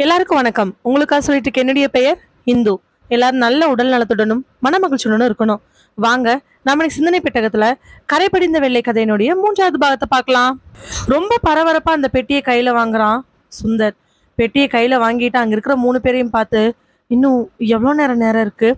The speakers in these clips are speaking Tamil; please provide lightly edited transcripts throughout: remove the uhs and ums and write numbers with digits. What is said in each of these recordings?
எல்லாருக்கும் வணக்கம். உங்களுக்காக சொல்லிட்டு இருக்க என்னுடைய பெயர் இந்து. எல்லாரும் நல்ல உடல் நலத்துடனும் மனமகிழ்ச்சியுடனும் இருக்கணும். வாங்க, நம்ம சிந்தனை பெட்டகத்துல கரைபடிந்த வெள்ளை கதையினுடைய 3வது பாகத்தை பார்க்கலாம். ரொம்ப பரபரப்பா அந்த பெட்டியை கையில வாங்குறான் சுந்தர். பெட்டியை கையில வாங்கிட்டு அங்க இருக்கிற 3 பேரையும் பார்த்து, இன்னும் எவ்வளோ நேரம் இருக்கு?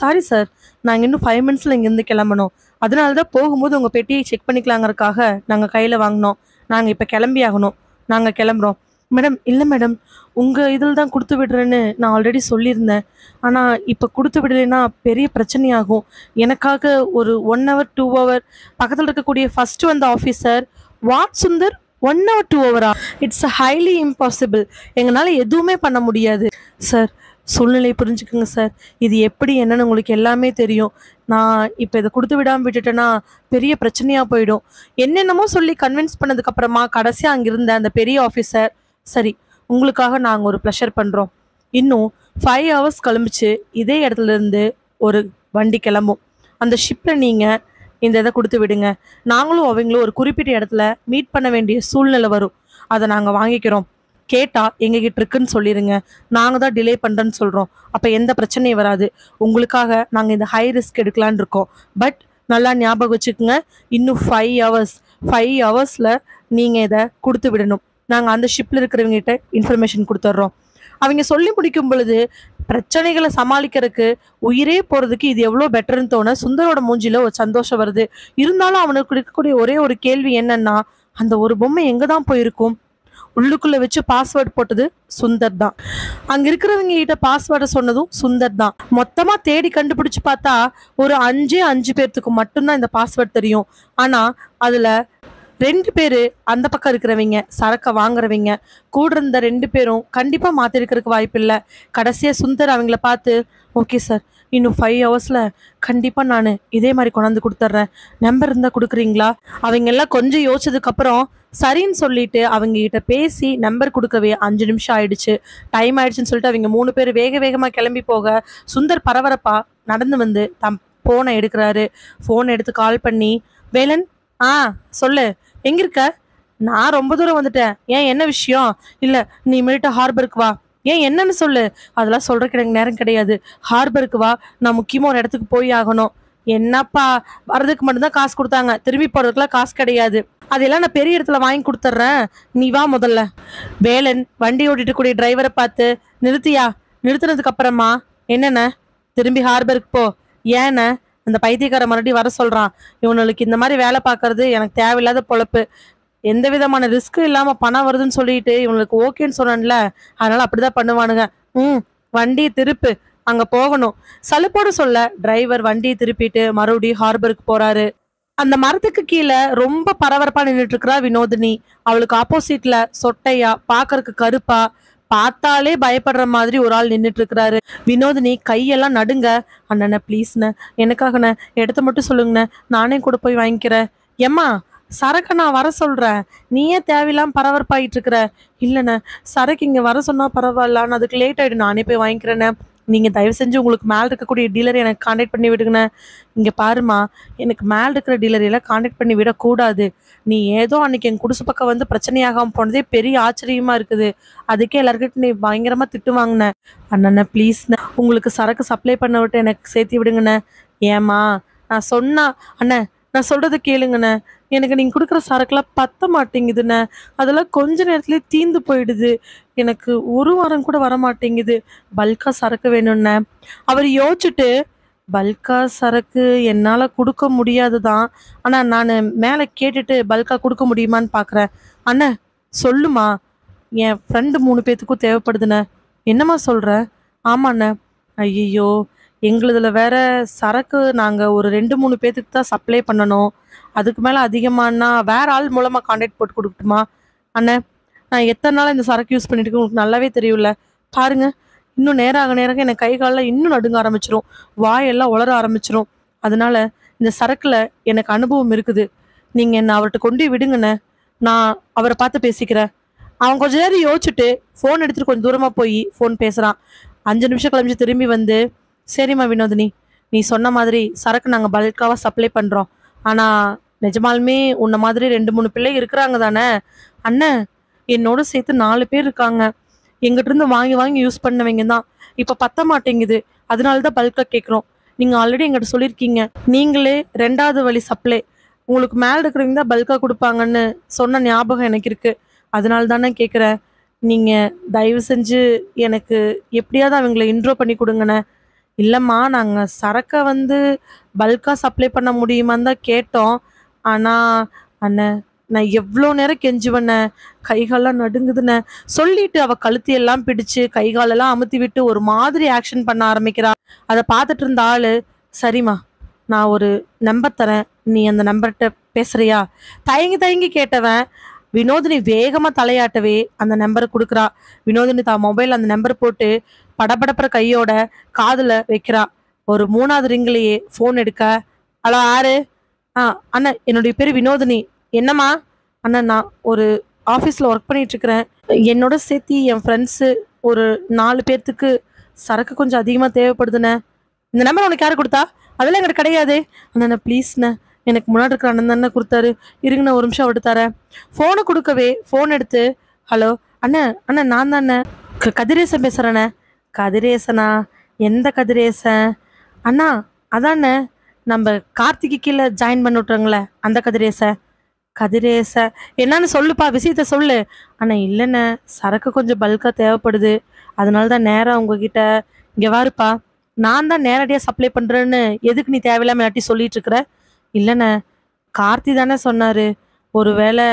சாரி சார், நாங்க இன்னும் 5 மினிட்ஸ்ல இங்கிருந்து கிளம்பணும். அதனாலதான் போகும்போது உங்க பெட்டியை செக் பண்ணிக்கலாங்கிறதுக்காக நாங்க கையில வாங்கினோம். நாங்க இப்ப கிளம்பி ஆகணும். நாங்க கிளம்புறோம். மேடம், இல்ல மேடம், உங்க இதில் தான் கொடுத்து விடுறேன்னு நான் ஆல்ரெடி சொல்லியிருந்தேன். ஆனா இப்ப கொடுத்து விடலைன்னா பெரிய பிரச்சனையாகும். எனக்காக ஒரு 1 ஹவர் 2 ஹவர் பக்கத்துல இருக்கக்கூடிய ஃபர்ஸ்ட் வந்த ஆஃபீஸர், வாட் சுந்தர், 1 ஹவர் 2 ஹவரா? It's highly impossible. எங்களால எதுவுமே பண்ண முடியாது சார். சூழ்நிலை புரிஞ்சுக்குங்க சார். இது எப்படி என்னன்னு உங்களுக்கு எல்லாமே தெரியும். நான் இப்போ இதை கொடுத்து விடாமல் விட்டுட்டேன்னா பெரிய பிரச்சனையாக போயிடும். என்னென்னமோ சொல்லி கன்வின்ஸ் பண்ணதுக்கு அப்புறமா கடைசியாக அங்கே இருந்த அந்த பெரிய ஆஃபீஸர், சரி உங்களுக்காக நாங்கள் ஒரு ப்ளஷர் பண்ணுறோம். இன்னும் 5 ஹவர்ஸ் கழிச்சு இதே இடத்துல இருந்து ஒரு வண்டி கிளம்பும். அந்த ஷிப்பில் நீங்கள் இந்த இதை கொடுத்து விடுங்க. நாங்களும் அவங்களும் ஒரு குறிப்பிட்ட இடத்துல மீட் பண்ண வேண்டிய சூழ்நிலை வரும். அதை நாங்கள் வாங்கிக்கிறோம். கேட்டால் எங்ககிட்ட இருக்குன்னு சொல்லிடுங்க. நாங்கள் தான் டிலே பண்ணுறேன்னு சொல்கிறோம். அப்போ எந்த பிரச்சனையும் வராது. உங்களுக்காக நாங்கள் இந்த ஹை ரிஸ்க் எடுக்கலான்னு இருக்கோம். பட் நல்லா ஞாபகம் வச்சுக்கோங்க, இன்னும் 5 ஹவர்ஸில் நீங்கள் இதை கொடுத்து விடணும். நாங்கள் அந்த ஷிப்பில் இருக்கிறவங்ககிட்ட இன்ஃபர்மேஷன் கொடுத்துட்றோம். அவங்க சொல்லி முடிக்கும் பொழுது பிரச்சனைகளை சமாளிக்கிறதுக்கு உயிரே போகிறதுக்கு இது எவ்வளோ பெட்டர்னு தோண சுந்தரோட மூஞ்சில ஒரு சந்தோஷம் வருது. இருந்தாலும் அவனுக்கு இருக்கக்கூடிய ஒரே ஒரு கேள்வி என்னன்னா, அந்த ஒரு பொம்மை எங்கே தான் போயிருக்கும்? உள்ளுக்குள்ள வச்சு பாஸ்வேர்டு போட்டது சுந்தர் தான். அங்க இருக்கிறவங்க கிட்ட பாஸ்வேர்டை சொன்னதும் சுந்தர் தான். மொத்தமா தேடி கண்டுபிடிச்சு பார்த்தா ஒரு 5 பேர்த்துக்கு மட்டும்தான் இந்த பாஸ்வேர்டு தெரியும். ஆனா அதுல 2 பேரு அந்த பக்கம் இருக்கிறவங்க, சரக்க வாங்குறவங்க. கூட இருந்த 2 பேரும் கண்டிப்பா மாத்திருக்கிறதுக்கு வாய்ப்பு இல்லை. கடைசியா சுந்தர் அவங்கள பார்த்து, ஓகே சார், இன்னும் 5 ஹவர்ஸ்ல கண்டிப்பா நான் இதே மாதிரி கொண்டாந்து கொடுத்துட்றேன். நம்பர் இருந்தா கொடுக்குறீங்களா? அவங்க எல்லாம் கொஞ்சம் யோசிச்சதுக்கு அப்புறம் சரின்னு சொல்லிட்டு அவங்க கிட்ட பேசி நம்பர் கொடுக்கவே 5 நிமிஷம் ஆயிடுச்சு. டைம் ஆயிடுச்சுன்னு சொல்லிட்டு அவங்க 3 பேர் வேகமா கிளம்பி போக சுந்தர் பரபரப்பா நடந்து வந்து தம் போனை எடுக்கிறாரு. போன் எடுத்து கால் பண்ணி, வேலன், சொல்லு, எங்க இருக்க? நான் ரொம்ப தூரம் வந்துட்டேன். ஏன், என்ன விஷயம்? இல்ல, நீ இமீடியட்டா ஹார்பருக்கு வா. ஏன், என்னன்னு சொல்லு. அதெல்லாம் சொல்றதுக்கு எனக்கு நேரம் கிடையாது. ஹார்பருக்கு வா, நான் முக்கியமா ஒரு இடத்துக்கு போய் ஆகணும். என்னப்பா, வர்றதுக்கு மட்டும்தான் காசு கொடுத்தாங்க, திரும்பி போறதுக்குலாம் காசு கிடையாது. அதெல்லாம் நான் பெரிய இடத்துல வாங்கி கொடுத்துட்றேன், நீ வா முதல்ல. வேலன் வண்டி ஓட்டிட்டு கூடிய டிரைவரை பார்த்து, நிறுத்தியா? நிறுத்தினதுக்கு அப்புறமா என்னென்ன, திரும்பி ஹார்பருக்கு போ. ஏன்ன, அந்த பைத்தியக்கார மறுபடியும் வர சொல்றான். இவனுக்கு இந்த மாதிரி வேலை பார்க்கறது எனக்கு தேவையில்லாத பொழப்பு. எந்த விதமான ரிஸ்க்கும் இல்லாம பணம் வருதுன்னு சொல்லிட்டு இவனுக்கு ஓகேன்னு சொன்னேன்ல, அதனால அப்படிதான் பண்ணுவானுங்க. வண்டியை திருப்பு, அங்க போகணும். சலுப்போடு சொல்ல டிரைவர் வண்டியை திருப்பிட்டு மறுபடியும் ஹார்பருக்கு போறாரு. அந்த மரத்துக்கு கீழே ரொம்ப பரபரப்பா நின்றுட்டு இருக்கிறா வினோதினி. அவளுக்கு ஆப்போசிட்ல சொட்டையா, பாக்கறதுக்கு கருப்பா, பார்த்தாலே பயப்படுற மாதிரி ஒரு ஆள் நின்றுட்டு இருக்கிறாரு. வினோதினி கையெல்லாம் நடுங்க. அண்ணன ப்ளீஸ்ண்ண, எனக்காகண்ண, இடத்த மட்டும் சொல்லுங்கண்ண, நானே கூட போய் வாங்கிக்கிறேன். ஏம்மா, சரக்கு நான் வர சொல்றேன், நீயே தேவையில்லாம பரபரப்பாயிட்டு இருக்கிற. இல்லைண்ண, சரக்கு இங்க வர சொன்னா பரவாயில்ல, நான் அதுக்கு லேட் ஆயிடும், நானே போய் வாங்கிக்கிறேண்ணே. நீங்க தயவு செஞ்சு உங்களுக்கு மேல இருக்கக்கூடிய டீலர் எனக்கு கான்டாக்ட் பண்ணி விடுங்கண்ணே. இங்க பாருமா, எனக்கு மேல இருக்கிற டீலர் எல்லாம் கான்டாக்ட் பண்ணி விடக்கூடாது. நீ ஏதோ அன்னைக்கு என் குடிசை பக்கம் வந்து பிரச்சனையாகாம போனதே பெரிய ஆச்சரியமா இருக்குது. அதுக்கே எல்லாருக்கிட்ட நீ பயங்கரமா திட்டு வாங்கின. அண்ணண்ண ப்ளீஸ்ண்ண, உங்களுக்கு சரக்கு சப்ளை பண்ண விட்டு எனக்கு சேர்த்தி விடுங்கண்ணே. ஏமா, நான் சொன்னா, அண்ணே நான் சொல்றதை கேளுங்கண்ணே, எனக்கு நீங்க கொடுக்குற சரக்குலாம் பத்த மாட்டேங்குதுண்ணே. அதெல்லாம் கொஞ்ச நேரத்துலயே தீந்து போயிடுது. எனக்கு ஒரு வாரம் கூட வர மாட்டேங்குது. பல்கா சரக்கு வேணும்ண்ணே. அவர் யோசிச்சுட்டு, பல்கா சரக்கு என்னால் கொடுக்க முடியாது தான், ஆனால் நான் மேலே கேட்டுட்டு பல்கா கொடுக்க முடியுமான்னு பார்க்குறேன். அண்ணே சொல்லுமா, என் ஃப்ரெண்டு 3 பேர்த்துக்கும் தேவைப்படுதுண்ணே. என்னம்மா சொல்கிற? ஆமாண்ணே. ஐயோ, எங்களுதுல வேற சரக்கு நாங்கள் ஒரு 2-3 பேர்த்துக்கு தான் சப்ளை பண்ணணும். அதுக்கு மேலே அதிகமானா வேற ஆள் மூலமாக கான்டாக்ட் போட்டு கொடுக்கட்டுமா? அண்ணே, நான் எத்தனை நாள் இந்த சரக்கு யூஸ் பண்ணிட்டு இருக்கேன் உங்களுக்கு நல்லாவே தெரியும்ல. பாருங்க, இன்னும் நேராக எனக்கு கை காலில் இன்னும் நடுங்க ஆரம்பிச்சிரும், வாயெல்லாம் உளர ஆரம்பிச்சிரும். அதனால இந்த சரக்குல எனக்கு அனுபவம் இருக்குது. நீங்கள் என்னை அவர்கிட்ட கொண்டு விடுங்கண்ணே, நான் அவரை பார்த்து பேசிக்கிறேன். அவன் கொஞ்ச நேரம் யோசிச்சுட்டு ஃபோன் எடுத்துட்டு கொஞ்சம் தூரமாக போய் ஃபோன் பேசுகிறான். 5 நிமிஷம் கழிஞ்சு திரும்பி வந்து, சரிம்மா வினோதினி, நீ சொன்ன மாதிரி சரக்கு நாங்கள் பல்காவாக சப்ளை பண்ணுறோம். ஆனால் நிஜமாலுமே உன்ன மாதிரி 2-3 பிள்ளை இருக்கிறாங்க தானே? அண்ணன், என்னோட சேர்த்து 4 பேர் இருக்காங்க. எங்கிட்ட இருந்து வாங்கி வாங்கி யூஸ் பண்ணவங்க தான். இப்போ பத்த மாட்டேங்குது. அதனால தான் பல்காக கேட்குறோம். நீங்கள் ஆல்ரெடி எங்கிட்ட சொல்லியிருக்கீங்க, நீங்களே 2வது வழி சப்ளை, உங்களுக்கு மேலே இருக்கிறவங்க தான் பல்காக கொடுப்பாங்கன்னு சொன்ன ஞாபகம் எனக்கு இருக்கு. அதனால தானே கேட்குறேன். நீங்கள் தயவு செஞ்சு எனக்கு எப்படியாவது அவங்கள இன்ட்ரோ பண்ணி கொடுங்கண்ணே. இல்லைம்மா, நாங்கள் சரக்கை பல்காக சப்ளை பண்ண முடியுமான்னு தான் கேட்டோம். ஆனால் அண்ணே, நான் எவ்வளோ நேரம் கெஞ்சுவேண்ணே, கைகாலெல்லாம் நடுங்குதுண்ணே சொல்லிட்டு அவள் கழுத்தையெல்லாம் பிடிச்சு கைகாலெல்லாம் அமுத்தி விட்டு ஒரு மாதிரி ஆக்ஷன் பண்ண ஆரம்பிக்கிறா. அதை பார்த்துட்டு இருந்த ஆளு, சரிம்மா நான் ஒரு நம்பர் தரேன், நீ அந்த நம்பர்கிட்ட பேசுறியா? தயங்கி தயங்கி கேட்டவன் வினோதினி வேகமா தலையாட்டவே அந்த நம்பரை கொடுக்குறா. வினோதினி தான் மொபைல் அந்த நம்பர் போட்டு படபடப்புற கையோட காதுல வைக்கிறா. ஒரு 3வது ரிங்லேயே ஃபோன் எடுக்க, ஹலோ யாரு? அண்ணா என்னுடைய பேர் வினோதினி. என்னம்மா? அண்ணா நான் ஒரு ஆஃபீஸில் ஒர்க் பண்ணிட்டு இருக்கிறேன். என்னோட சேர்த்து என் ஃப்ரெண்ட்ஸு ஒரு 4 பேர்த்துக்கு சரக்கு கொஞ்சம் அதிகமாக தேவைப்படுதுண்ணே. இந்த நம்பர் உனக்கு யார் கொடுத்தா? அதெல்லாம் எங்கிட்ட கிடையாது. அண்ணா ப்ளீஸ்ண்ணே, எனக்கு முன்னாடி இருக்கிற அண்ணன் தானே கொடுத்தாரு, இருங்கண்ணா ஒரு நிமிஷம் விட்டு தரேன். ஃபோனை கொடுக்கவே ஃபோன் எடுத்து, ஹலோ அண்ணா அண்ணா நான் தானே கதிரேசன் பேசுகிறேண்ணே. கதிரேசனா? எந்த கதிரேசன்? அண்ணா அதாண்ணே நம்ம கார்த்திக்கு கீழே ஜாயின் பண்ணி விட்றாங்களே அந்த கதிரேசன். கதிரேசன் என்னன்னு சொல்லுப்பா, விஷயத்த சொல்லு. அண்ணா இல்லைண்ணே, சரக்கு கொஞ்சம் பல்காக தேவைப்படுது, அதனால தான் நேராக உங்ககிட்ட. இங்கே வாருப்பா, நான் தான் நேரடியாக சப்ளை பண்ணுறேன்னு எதுக்கு நீ தேவையில்லாமல் யாட்டி சொல்லிட்டு இருக்கிற? இல்லைண்ணே, கார்த்தி தானே சொன்னார், ஒருவேளை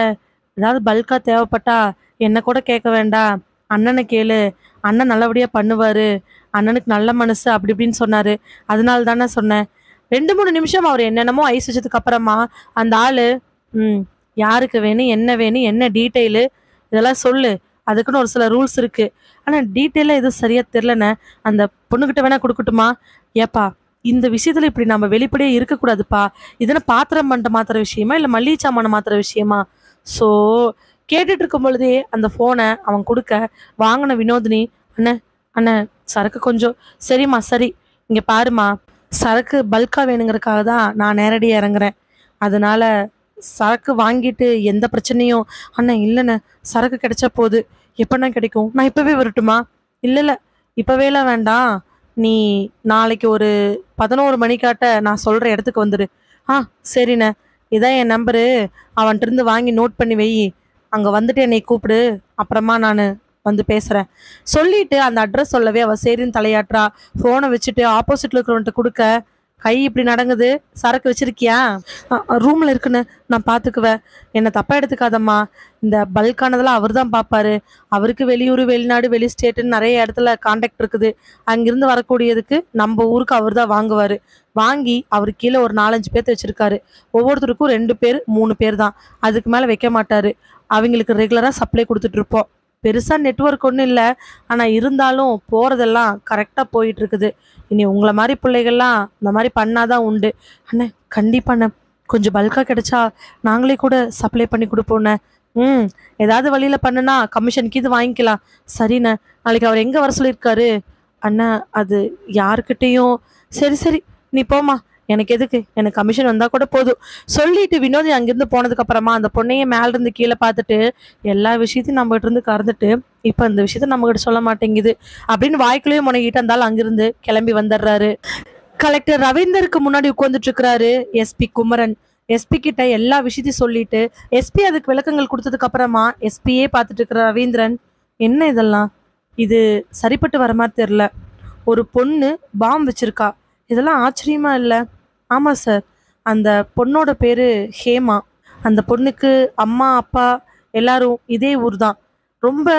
ஏதாவது பல்காக தேவைப்பட்டா என்னை கூட கேட்க வேண்டாம், அண்ணனை கேளு, அண்ணன் நல்லபடியாக பண்ணுவார், அண்ணனுக்கு நல்ல மனசு அப்படி இப்படின்னு சொன்னார், அதனால தானே சொன்னேன். 2-3 நிமிஷம் அவர் என்னென்னமோ ஐஸ் வச்சதுக்கு அப்புறமா அந்த ஆள், யாருக்கு வேணும், என்ன வேணும், என்ன டீட்டெயிலு, இதெல்லாம் சொல்லு, அதுக்குன்னு ஒரு சில ரூல்ஸ் இருக்குது, ஆனால் டீட்டெயிலாக எதுவும் சரியாக தெரிலண்ணே, அந்த பொண்ணுக்கிட்ட வேணால் கொடுக்கட்டுமா? ஏப்பா இந்த விஷயத்தில் இப்படி நம்ம வெளிப்படையே இருக்கக்கூடாதுப்பா, இதனை பாத்திரம் பண்ணிட்ட மாத்திர விஷயமா இல்லை மல்லிகை சாமான மாத்திர விஷயமா? ஸோ கேட்டுட்டு இருக்கும் பொழுதே அந்த ஃபோனை அவன் கொடுக்க, வாங்கின வினோதினி, அண்ணே அண்ணே சரக்கு கொஞ்சம். சரிம்மா சரி, இங்கே பாருமா, சரக்கு பல்காக வேணுங்கிறதுக்காக தான் நான் நேரடியாக இறங்குறேன், அதனால சரக்கு வாங்கிட்டு எந்த பிரச்சனையும். அண்ணா இல்லைண்ணே, சரக்கு கிடைச்சா போகுது, எப்போண்ணா கிடைக்கும்? நான் இப்போவே வரட்டுமா? இல்லை இப்போவேலாம் வேண்டாம், நீ நாளைக்கு ஒரு 11 மணிக்காட்ட நான் சொல்கிற இடத்துக்கு வந்துடு. சரிண்ணே, இதான் என் நம்பரு, அவன்கிட்ட வாங்கி நோட் பண்ணி வை, அங்கே வந்துட்டு என்னை கூப்பிடு, அப்புறமா நான் பேசுகிறேன் சொல்லிட்டு அந்த அட்ரஸ் சொல்லவே அவள் சரின்னு தலையாட்டுறா. ஃபோனை வச்சுட்டு ஆப்போசிட்டில் இருக்கிறவன்ட்ட கொடுக்க, கை இப்படி நடங்குது, சரக்கு வச்சிருக்கியா? ரூமில் இருக்குன்னு, நான் பார்த்துக்குவேன், என்னை தப்பாக எடுத்துக்காதம்மா, இந்த பல்கானதெல்லாம் அவர் தான் பார்ப்பாரு, அவருக்கு வெளியூர் வெளிநாடு வெளி ஸ்டேட்டுன்னு நிறைய இடத்துல கான்டாக்ட் இருக்குது, அங்கிருந்து வரக்கூடியதுக்கு நம்ம ஊருக்கு அவர் தான் வாங்குவார், வாங்கி அவர் கீழே ஒரு 4-5 பேர்த்த வச்சுருக்காரு, ஒவ்வொருத்தருக்கும் 2 பேர் 3 பேர் தான், அதுக்கு மேலே வைக்க மாட்டார், அவங்களுக்கு ரெகுலராக சப்ளை கொடுத்துட்ருப்போம். பெருசாக நெட்வொர்க் ஒன்றும் இல்லை, ஆனால் இருந்தாலும் போகிறதெல்லாம் கரெக்டாக போயிட்டுருக்குது. இனி உங்களை மாதிரி பிள்ளைகள்லாம் இந்த மாதிரி பண்ணாதான் உண்டு. அண்ணே கண்டிப்பாண்ணே, கொஞ்சம் பல்காக கிடைச்சா நாங்களே கூட சப்ளை பண்ணி கொடுப்போண்ணே. ஏதாவது வழியில் பண்ணுனா கமிஷனுக்கு இது வாங்கிக்கலாம். சரிண்ணே, நாளைக்கு அவர் எங்கே வர சொல்லியிருக்காரு? அண்ணா அது யாருக்கிட்டேயும். சரி சரி நீ போமா, எனக்கு எதுக்கு, எனக்கு கமிஷன் வந்தால் கூட போதும் சொல்லிட்டு வினோதி அங்கேருந்து போனதுக்கு அப்புறமா அந்த பொண்ணையே மேலேருந்து கீழே பார்த்துட்டு, எல்லா விஷயத்தையும் நம்மகிட்ட இருந்து கறந்துட்டு இப்போ இந்த விஷயத்த நம்மகிட்ட சொல்ல மாட்டேங்குது அப்படின்னு வாய்க்குள்ளேயே முனைகிட்டு இருந்தாலும் அங்கிருந்து கிளம்பி வந்துடுறாரு. கலெக்டர் ரவீந்தருக்கு முன்னாடி உட்காந்துட்டு இருக்கிறாரு எஸ்பி குமரன். எஸ்பி கிட்ட எல்லா விஷயத்தையும் சொல்லிட்டு எஸ்பி அதுக்கு விளக்கங்கள் கொடுத்ததுக்கு அப்புறமா எஸ்பியே பார்த்துட்டு இருக்கிற ரவீந்திரன், என்ன இதெல்லாம், இது சரிப்பட்டு வர மாதிரி தெரில, ஒரு பொண்ணு பாம் வச்சிருக்கா, இதெல்லாம் ஆச்சரியமா இல்லை? ஆமாம் சார், அந்த பொண்ணோட பேர் ஹேமா, அந்த பொண்ணுக்கு அம்மா அப்பா எல்லாரும் இதே ஊர் தான், ரொம்ப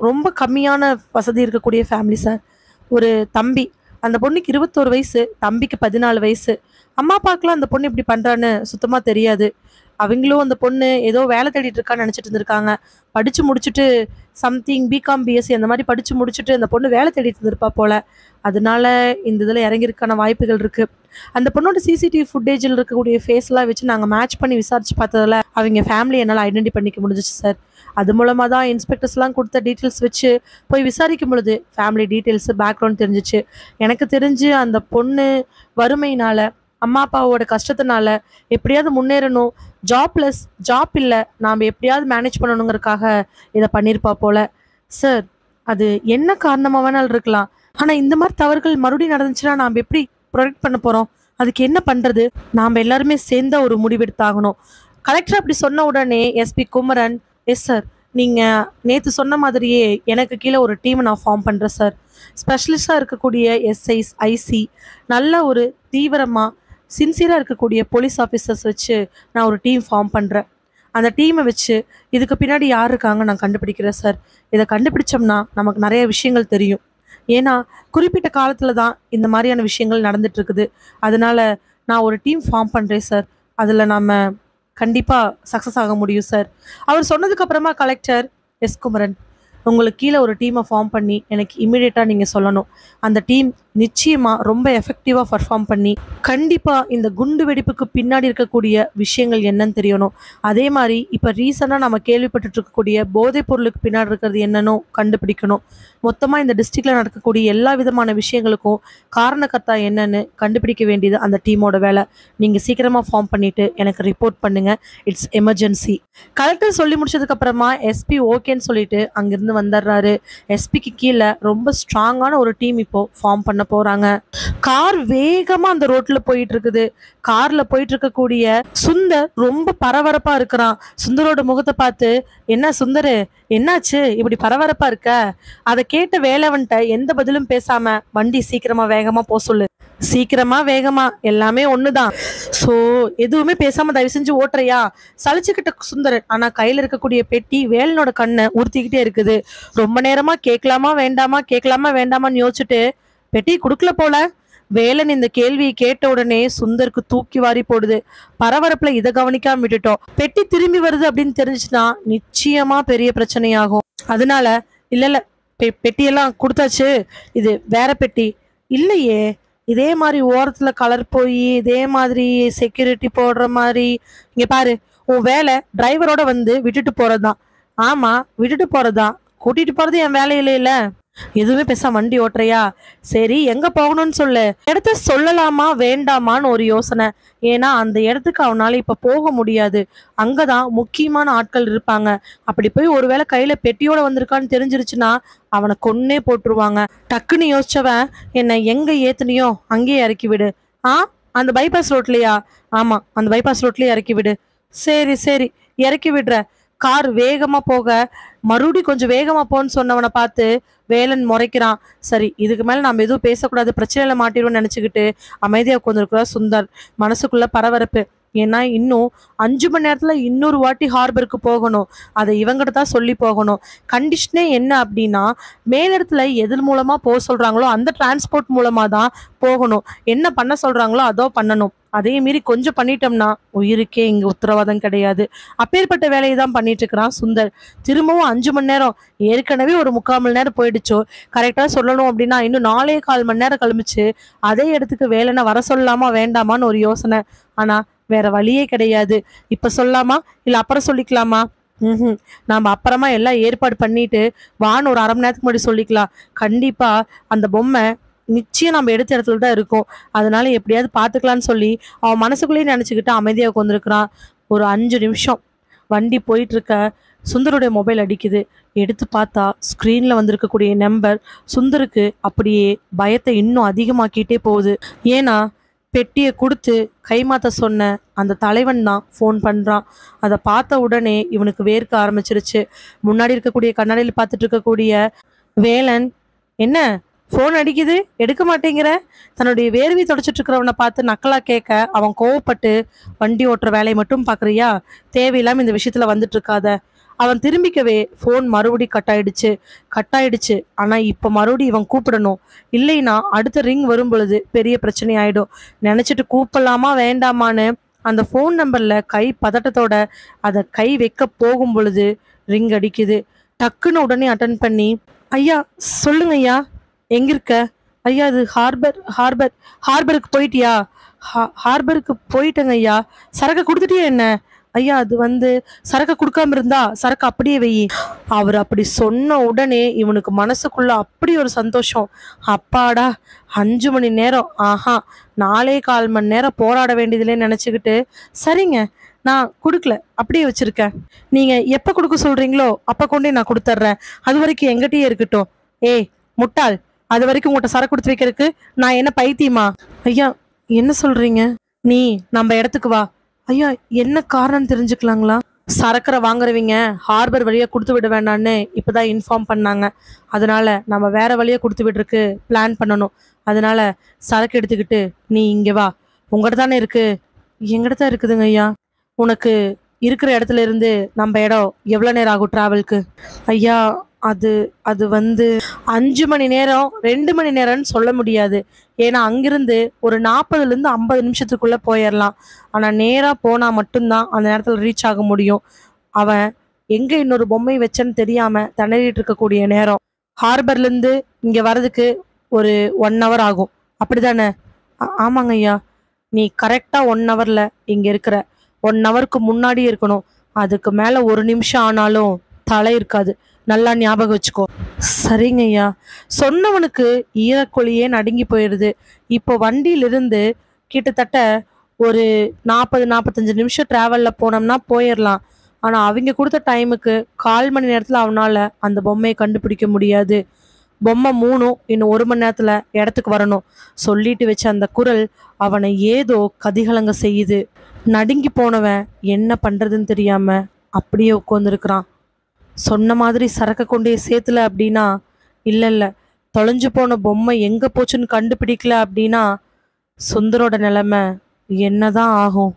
ரொம்ப கம்மியான வசதி இருக்கக்கூடிய ஃபேமிலி சார், ஒரு தம்பி, அந்த பொண்ணுக்கு 21 வயசு, தம்பிக்கு 14 வயசு, அம்மா அப்பாவுக்குலாம் அந்த பொண்ணு இப்படி பண்ணுறான்னு சுத்தமாக தெரியாது, அவங்களும் அந்த பொண்ணு ஏதோ வேலை தேடிட்டு இருக்கான்னு நினச்சிட்டு இருந்திருக்காங்க, படித்து முடிச்சுட்டு சம்திங் பிகாம் பிஎஸ்சி அந்த மாதிரி படித்து முடிச்சுட்டு அந்த பொண்ணு வேலை தேடிட்டு இருந்திருப்பா போல், அதனால இந்த இதில் இறங்கியிருக்கான வாய்ப்புகள் இருக்குது. அந்த பொண்ணோட சிசிடிவி ஃபுட்டேஜில் இருக்கக்கூடிய ஃபேஸ்லாம் வச்சு நாங்கள் மேட்ச் பண்ணி விசாரிச்சு பார்த்ததில் அவங்க ஃபேமிலி என்னால் ஐடென்டி பண்ணிக்க முடிஞ்சிச்சு சார். அது மூலமாக தான் இன்ஸ்பெக்டர்ஸ்லாம் கொடுத்த டீட்டெயில்ஸ் வச்சு போய் விசாரிக்கும் பொழுது ஃபேமிலி டீட்டெயில்ஸு பேக்ரவுண்ட் தெரிஞ்சிச்சு. எனக்கு தெரிஞ்சு அந்த பொண்ணு வறுமையினால் அம்மா அப்பாவோட கஷ்டத்தினால எப்படியாவது முன்னேறணும், ஜாப் இல்லை, நாம் எப்படியாவது மேனேஜ் பண்ணணுங்கிறதுக்காக இதை பண்ணியிருப்பா போல். சார் அது என்ன காரணமா வேணாலும் இருக்கலாம். ஆனா இந்த மாதிரி தவறுகள் மறுபடியும் நடந்துச்சுன்னா நாம எப்படி ப்ரொடெக்ட் பண்ண போறோம்? அதுக்கு என்ன பண்றது? நாம எல்லாருமே சேர்ந்தா ஒரு முடிவெடுத்தாகணும். கலெக்டர் அப்படி சொன்ன உடனே எஸ்பி குமரன், எஸ் சார். நீங்க நேத்து சொன்ன மாதிரியே எனக்கு கீழே ஒரு டீம் நான் ஃபார்ம் பண்றேன் சார். ஸ்பெஷலிஸ்டா இருக்கக்கூடிய எஸ்ஐஸ், ஐசி, நல்ல ஒரு தீவிரமா சின்சியரா இருக்கக்கூடிய போலீஸ் ஆஃபீஸர்ஸ் வச்சு நான் ஒரு டீம் ஃபார்ம் பண்றேன். அந்த டீமை வச்சு இதுக்கு பின்னாடி யார் இருக்காங்க நான் கண்டுபிடிக்கிறேன் சார். இதை கண்டுபிடிச்சோம்னா நமக்கு நிறைய விஷயங்கள் தெரியும். ஏன்னா குறிப்பிட்ட காலத்துல தான் இந்த மாதிரியான விஷயங்கள் நடந்துட்டு இருக்குது. அதனால நான் ஒரு டீம் ஃபார்ம் பண்றேன் சார். அதுல நாம கண்டிப்பா சக்சஸ் ஆக முடியும் சார். அவர் சொன்னதுக்கு அப்புறமா கலெக்டர், எஸ் குமரன், உங்களுக்கு கீழே ஒரு டீமை ஃபார்ம் பண்ணி எனக்கு இமிடியேட்டா நீங்க சொல்லணும். அந்த டீம் நிச்சயமா ரொம்ப எஃபெக்டிவா பர்ஃபார்ம் பண்ணி கண்டிப்பா இந்த குண்டு வெடிப்புக்கு பின்னாடி இருக்கக்கூடிய விஷயங்கள் என்னன்னு தெரியணும். அதே மாதிரி இப்ப ரீசெண்டா நம்ம கேள்விப்பட்டுட்டு இருக்கக்கூடிய போதைப் பொருளுக்கு பின்னாடி இருக்கிறது என்னன்னு கண்டுபிடிக்கணும். மொத்தமா இந்த டிஸ்ட்ரிக்ட்ல நடக்கக்கூடிய எல்லா விதமான விஷயங்களுக்கும் காரணக்கர்த்தா என்னன்னு கண்டுபிடிக்க வேண்டியது அந்த டீமோட வேலை. நீங்க சீக்கிரமா ஃபார்ம் பண்ணிட்டு எனக்கு ரிப்போர்ட் பண்ணுங்க. It's emergency. கலெக்டர் சொல்லி முடிச்சதுக்கு அப்புறமா எஸ்பி ஓகேன்னு சொல்லிட்டு அங்கிருந்து வந்துடுறாரு. எஸ்பிக்கு கீழே ரொம்ப ஸ்ட்ராங்கான ஒரு டீம் இப்போ ஃபார்ம் பண்ண போறாங்க. கார் வேகமா அந்த ரோட்ல போயிட்டு இருக்குது. கார்ல போயிட்டு இருக்கக்கூடிய சுந்தர் ரொம்ப பரபரப்பா இருக்கிறான். சுந்தரோட முகத்தை பார்த்து, என்ன சுந்தரு, என்னாச்சு இப்படி பரபரப்பா இருக்க? அதை கேட்ட வேலவன்ட்ட எந்த பதிலும் பேசாம வண்டி சீக்கிரமா வேகமா போ சொல்லு. சீக்கிரமா வேகமா எல்லாமே ஒண்ணுதான். சோ எதுவுமே பேசாம தயவு செஞ்சு ஓட்டுறியா? சலிச்சுக்கிட்ட சுந்தரன் ஆனா கையில இருக்கக்கூடிய பெட்டி வேலனோட கண்ணை உறுத்திக்கிட்டே இருக்குது. ரொம்ப நேரமா கேட்கலாமா வேண்டாமா கேட்கலாமா வேண்டாமான்னு யோசிச்சுட்டு பெட்டி குடுக்கல போல. வேலன் இந்த கேள்வியை கேட்ட உடனே சுந்தருக்கு தூக்கி வாரி போடுது. பரபரப்புல இதை கவனிக்காம விட்டுட்டோம். பெட்டி திரும்பி வருது அப்படின்னு தெரிஞ்சுச்சுன்னா நிச்சயமா பெரிய பிரச்சனையாகும். அதனால இல்ல இல்ல பெட்டியெல்லாம் கொடுத்தாச்சு, இது வேற பெட்டி. இல்லையே, இதே மாதிரி ஓரத்துல கலர் போய் இதே மாதிரி செக்யூரிட்டி போடுற மாதிரி. இங்க பாரு, உன் வேலை டிரைவரோட வந்து விட்டுட்டு போறதுதான். ஆமா, விட்டுட்டு போறதா, கூட்டிட்டு போறது என் வேலை இல்லையில. எதுவுமே பேசாம வண்டி ஓட்டுறியா? சரி, எங்க போகணும்னு சொல்லு. இடத்த சொல்லலாமா வேண்டாமான்னு ஒரு யோசனை. ஏன்னா அந்த இடத்துக்கு அவனால இப்ப போக முடியாது. அங்கதான் முக்கியமான ஆட்கள் இருப்பாங்க. அப்படி போய் ஒருவேளை கையில பெட்டியோட வந்திருக்கான்னு தெரிஞ்சிருச்சுன்னா அவனை கொன்னே போட்டுருவாங்க. டக்குன்னு யோசிச்சவன், என்னை எங்க ஏத்துனியோ அங்கேயே இறக்கி விடு. ஆ, அந்த பைபாஸ் ரோட்லயா? ஆமா, அந்த பைபாஸ் ரோட்லயே இறக்கி விடு. சரி சரி, இறக்கி விடுற. கார் வேகமா போக மறுபடி கொஞ்சம் வேகமா போன்னு சொன்னவனை பார்த்து வேலன் முறைக்கிறான். சரி, இதுக்கு மேல நாம எதுவும் பேசக்கூடாது, பிரச்சனையில மாட்டிடுவோம்னு நினைச்சுக்கிட்டு அமைதியா உட்காந்துருக்கிற சுந்தர். மனசுக்குள்ள பரபரப்பு. ஏன்னா இன்னும் 5 மணி நேரத்துல இன்னொரு வாட்டி ஹார்பருக்கு போகணும். அதை இவங்கிட்ட தான் சொல்லி போகணும். கண்டிஷனே என்ன அப்படின்னா, மேலிடத்துல எது மூலமா போக சொல்றாங்களோ அந்த டிரான்ஸ்போர்ட் மூலமா தான் போகணும். என்ன பண்ண சொல்றாங்களோ அதோ பண்ணணும். அதே மீறி கொஞ்சம் பண்ணிட்டோம்னா உயிருக்கே இங்க உத்தரவாதம் கிடையாது. அப்பேற்பட்ட வேலையை தான் பண்ணிட்டு இருக்கிறான் சுந்தர். திரும்பவும் 5 மணி நேரம், ஏற்கனவே ஒரு 3/4 மணி நேரம் போயிடுச்சோ. கரெக்டா சொல்லணும் அப்படின்னா இன்னும் 4.25 மணி நேரம் கழிச்சு அதே இடத்துக்கு வேலைன்னா வர சொல்லலாமா வேண்டாமான்னு ஒரு யோசனை. ஆனா வேற வழியே கிடையாது. இப்ப சொல்லாமா இல்ல அப்புறம் சொல்லிக்கலாமா? நாம அப்புறமா எல்லாம் ஏற்பாடு பண்ணிட்டு வான்னு ஒரு 1/2 மணி நேரத்துக்கு முன்னாடி சொல்லிக்கலாம். கண்டிப்பா அந்த பொம்மை நிச்சயம் நம்ம எடுத்த இடத்துல தான் இருக்கும். அதனால எப்படியாவது பாத்துக்கலாம்னு சொல்லி அவன் மனசுக்குள்ளேயே நினைச்சுக்கிட்டு அமைதியா உட்காந்துருக்கிறான். ஒரு 5 நிமிஷம் வண்டி போயிட்டு இருக்க சுந்தருடைய மொபைல் அடிக்குது. எடுத்து பார்த்தா ஸ்க்ரீன்ல வந்திருக்கக்கூடிய நம்பர் சுந்தருக்கு அப்படியே பயத்தை இன்னும் அதிகமாக்கிட்டே போகுது. ஏன்னா பெட்டியை கொடுத்து கைமாத்த சொன்ன அந்த தலைவன் தான் ஃபோன் பண்றான். அதை பார்த்த உடனே இவனுக்கு வேர்க்க ஆரம்பிச்சிருச்சு. முன்னாடி இருக்கக்கூடிய கண்ணாடியில் பார்த்துட்டு இருக்கக்கூடிய வேலன், என்ன ஃபோன் அடிக்குது எடுக்க மாட்டேங்கிற? தன்னுடைய வேர்வை தொடச்சிட்டு இருக்கிறவனை பார்த்து நக்கலா கேட்க அவன் கோவப்பட்டு, வண்டி ஓட்டுற வேலையை மட்டும் பார்க்குறியா, தேவையில்லாம இந்த விஷயத்துல வந்துட்டு இருக்காத. அவன் திரும்பிக்கவே ஃபோன் மறுபடி கட் ஆயிடுச்சு. ஆனா இப்ப மறுபடியும் இவன் கூப்பிடணும். இல்லைன்னா அடுத்த ரிங் வரும் பொழுது பெரிய பிரச்சனை ஆயிடும். நினைச்சிட்டு கூப்பிடலாமா வேண்டாமான்னு அந்த ஃபோன் நம்பர்ல கை பதட்டத்தோட அதை கை வைக்க போகும் பொழுது ரிங் அடிக்குது. டக்குன்னு உடனே அட்டன் பண்ணி, ஐயா சொல்லுங்க ஐயா, எங்க இருக்க? ஐயா அது ஹார்பருக்கு போயிட்டியா? ஹார்பருக்கு போயிட்டேங்க ஐயா. சரக்கு கொடுத்துட்டியா என்ன? ஐயா அது சரக்கு கொடுக்காம இருந்தா சரக்கு அப்படியே வெயி. அவர் அப்படி சொன்ன உடனே இவனுக்கு மனசுக்குள்ள அப்படி ஒரு சந்தோஷம். அப்பாடா, 5 மணி நேரம், ஆஹா 4.25 மணி நேரம் போராட வேண்டியதுலே நினைச்சுக்கிட்டு, சரிங்க நான் கொடுக்கல அப்படியே வச்சிருக்கேன். நீங்க எப்ப கொடுக்க சொல்றீங்களோ அப்ப கொண்டே நான் கொடுத்துட்றேன். அது வரைக்கும் எங்கிட்டயே இருக்கட்டும். ஏய் முட்டாள், அது வரைக்கும் உங்கள்கிட்ட சரக்கு கொடுத்து வைக்கிறதுக்கு நான் என்ன பைத்தியமா? ஐயா, என்ன சொல்றீங்க? நீ நம்ம இடத்துக்கு வா. ஐயா, என்ன காரணம் தெரிஞ்சுக்கலாங்களா? சரக்கரை வாங்குறவங்க ஹார்பர் வழியா கொடுத்து விட வேண்டான்னு இப்பதான் இன்ஃபார்ம் பண்ணாங்க. அதனால நம்ம வேற வழியா கொடுத்து விடுறதுக்கு பிளான் பண்ணணும். அதனால சரக்கு எடுத்துக்கிட்டு நீ இங்க வா. உங்கள்கிட்ட தானே இருக்கு. எங்கிட்ட தான் இருக்குதுங்க ஐயா. உனக்கு இருக்கிற இடத்துல இருந்து நம்ம இடம் எவ்வளோ நேரம் ஆகும் டிராவலுக்கு? ஐயா, அது அது வந்து 5 மணி நேரம் 2 மணி நேரம்னு சொல்ல முடியாது. ஏன்னா அங்கிருந்து ஒரு 40லேருந்து 50 நிமிஷத்துக்குள்ள போயிடலாம். ஆனால் நேராக போனால் மட்டும்தான் அந்த நேரத்தில் ரீச் ஆக முடியும். அவன் எங்கே இன்னொரு பொம்மை வச்சேன்னு தெரியாமல் திணறிட்டு இருக்கக்கூடிய நேரம். ஹார்பர்லேருந்து இங்கே வர்றதுக்கு ஒரு 1 ஹவர் ஆகும். அப்படிதானே? ஆமாங்க ஐயா. நீ கரெக்டாக 1 ஹவரில் இங்கே இருக்கிற. 1 ஹவருக்கு முன்னாடி இருக்கணும். அதுக்கு மேலே ஒரு நிமிஷம் ஆனாலும் தலை இருக்காது. நல்லா ஞாபகம் வச்சுக்கோ. சரிங்க ஐயா. சொன்னவனுக்கு ஈரக்கொழியே நடுங்கி போயிடுது. இப்போ வண்டியிலிருந்து கிட்டத்தட்ட ஒரு 40-45 நிமிஷம் டிராவலில் போனோம்னா போயிடலாம். ஆனால் அவங்க கொடுத்த டைமுக்கு 1/4 மணி நேரத்தில் அவனால் அந்த பொம்மையை கண்டுபிடிக்க முடியாது. பொம்மை 3ம் இன்னும் 1 மணி நேரத்தில் இடத்துக்கு வரணும். சொல்லிட்டு வச்ச அந்த குரல் அவனை ஏதோ கதிகலங்க செய்யுது. நடுங்கி போனவன் என்ன பண்ணுறதுன்னு தெரியாமல் அப்படியே உட்காந்துருக்கிறான். சொன்ன மாதிரி சரக்கு கொண்டே சேர்த்துல அப்படின்னா, இல்லை இல்லை, தொலைஞ்சு போன பொம்மை எங்கே போச்சுன்னு கண்டுபிடிக்கல அப்படின்னா சுந்தரோட நிலைமை என்னதான் ஆகும்?